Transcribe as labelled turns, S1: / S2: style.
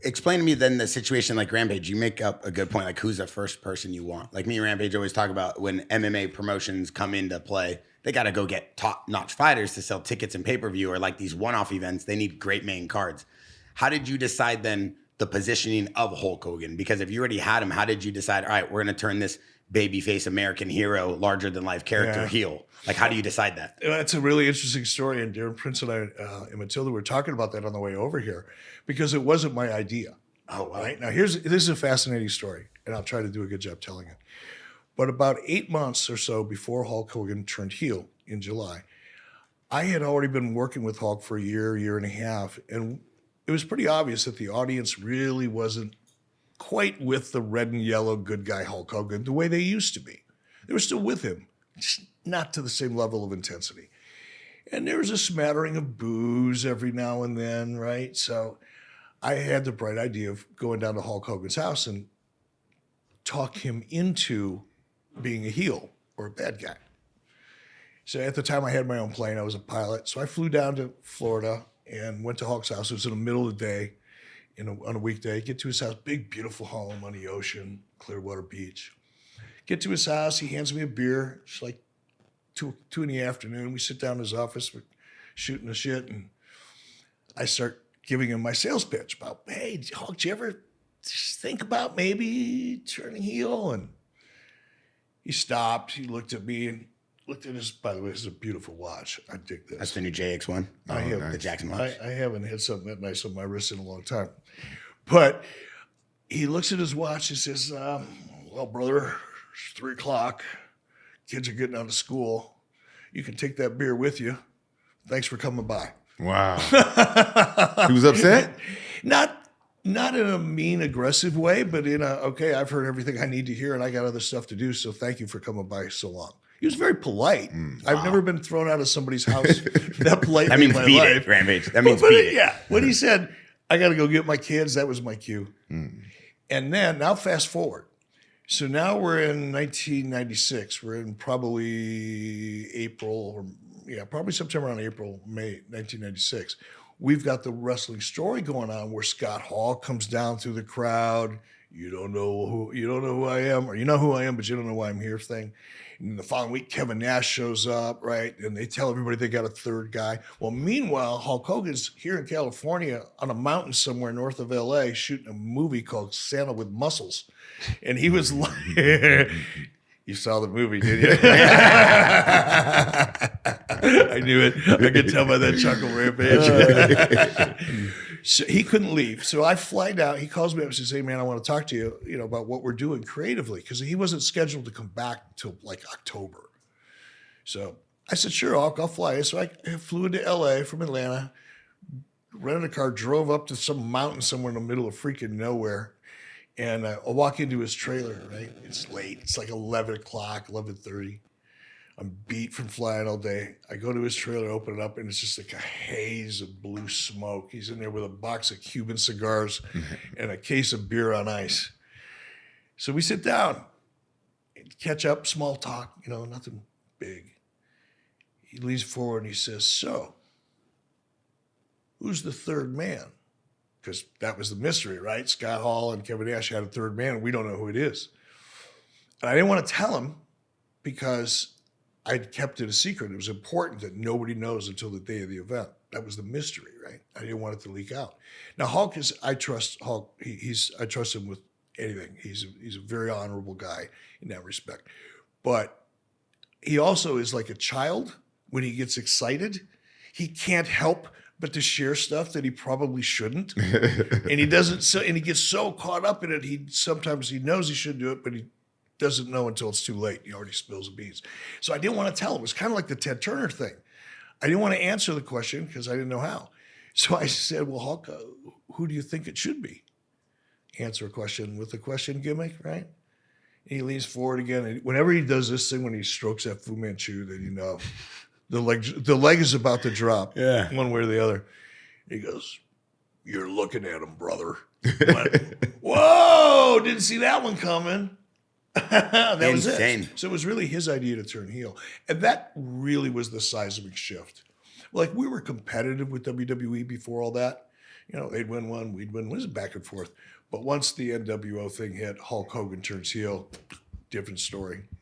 S1: explain to me then the situation like Rampage. You make up a good point. Like, who's the first person you want? Like me and Rampage always talk about when MMA promotions come into play, they got to go get top-notch fighters to sell tickets and pay-per-view, or like these one-off events. They need great main cards. How did you decide then the positioning of Hulk Hogan? Because if you already had him, how did you decide, all right, we're going to turn this babyface American hero, larger-than-life character heel? Like, how do you decide that?
S2: That's a really interesting story, and Darren Prince and I and Matilda were talking about that on the way over here, because it wasn't my idea.
S1: Oh, wow.
S2: Right? Now, this is a fascinating story, and I'll try to do a good job telling it. But about 8 months or so before Hulk Hogan turned heel in July, I had already been working with Hulk for a year and a half, and it was pretty obvious that the audience really wasn't quite with the red and yellow good guy Hulk Hogan the way they used to be. They were still with him, just not to the same level of intensity. And there was a smattering of boos every now and then, right? So I had the bright idea of going down to Hulk Hogan's house and talk him into being a heel or a bad guy. So at the time I had my own plane, I was a pilot. So I flew down to Florida and went to Hulk's house. It was in the middle of the day on a weekday. Get to his house, big, beautiful home on the ocean, Clearwater Beach. Get to his house, he hands me a beer. It's like 2 in the afternoon. We sit down in his office, we're shooting the shit, and I start giving him my sales pitch about, hey, Hulk, did you ever think about maybe turning heel? And he stopped, he looked at me and looked at his, by the way, this is a beautiful watch. I dig this.
S1: That's the new JX1.
S2: I have
S1: the JAXXON watch.
S2: I haven't had something that nice on my wrist in a long time. But he looks at his watch and says, well, brother, it's 3 o'clock. Kids are getting out of school. You can take that beer with you. Thanks for coming by.
S3: Wow. He was upset?
S2: Not in a mean, aggressive way, but in a, okay, I've heard everything I need to hear and I got other stuff to do, so thank you for coming by so long. He was very polite. I've never been thrown out of somebody's house that politely
S1: That means
S2: in my
S1: beat
S2: life.
S1: it, Rampage. That means beat it.
S2: Yeah. When he said, I got to go get my kids, that was my cue. And then, now fast forward. So now we're in 1996. We're in probably probably September and April, May 1996. We've got the wrestling story going on where Scott Hall comes down through the crowd. You don't know who I am, or you know who I am, but you don't know why I'm here thing. And the following week, Kevin Nash shows up, right? And they tell everybody they got a third guy. Well, meanwhile, Hulk Hogan's here in California on a mountain somewhere north of LA shooting a movie called Santa with Muscles. And he was like, you saw the movie, did you? I knew it. I could tell by that chuckle, Rampage. So he couldn't leave. So I fly down. He calls me up and says, hey, man, I want to talk to you, about what we're doing creatively, because he wasn't scheduled to come back until like October. So I said, sure, I'll fly. So I flew into LA from Atlanta, rented a car, drove up to some mountain somewhere in the middle of freaking nowhere. And I walk into his trailer, right? It's late. It's like 11 o'clock, 11:30. I'm beat from flying all day. I go to his trailer, open it up, and it's just like a haze of blue smoke. He's in there with a box of Cuban cigars and a case of beer on ice. So we sit down, catch up, small talk, nothing big. He leans forward and he says, so, who's the third man? Because that was the mystery, right? Scott Hall and Kevin Nash had a third man, and we don't know who it is. And I didn't want to tell him because I'd kept it a secret. It was important that nobody knows until the day of the event. That was the mystery, right? I didn't want it to leak out. Now, I trust Hulk. I trust him with anything. He's a very honorable guy in that respect. But he also is like a child when he gets excited. He can't help but to share stuff that he probably shouldn't. And he doesn't, and he gets so caught up in it, sometimes he knows he should do it, but he doesn't know until it's too late. He already spills the beans. So I didn't want to tell him. It was kind of like the Ted Turner thing. I didn't want to answer the question because I didn't know how. So I said, well, Hulk, who do you think it should be? Answer a question with a question gimmick, right? And he leans forward again. And whenever he does this thing, when he strokes that Fu Manchu, then you know the leg is about to drop, one way or the other. He goes, you're looking at him, brother. Went, whoa, didn't see that one coming. That was insane. So it was really his idea to turn heel. And that really was the seismic shift. Like, we were competitive with WWE before all that. You know, they'd win one, we'd win. It was back and forth. But once the NWO thing hit, Hulk Hogan turns heel. Different story.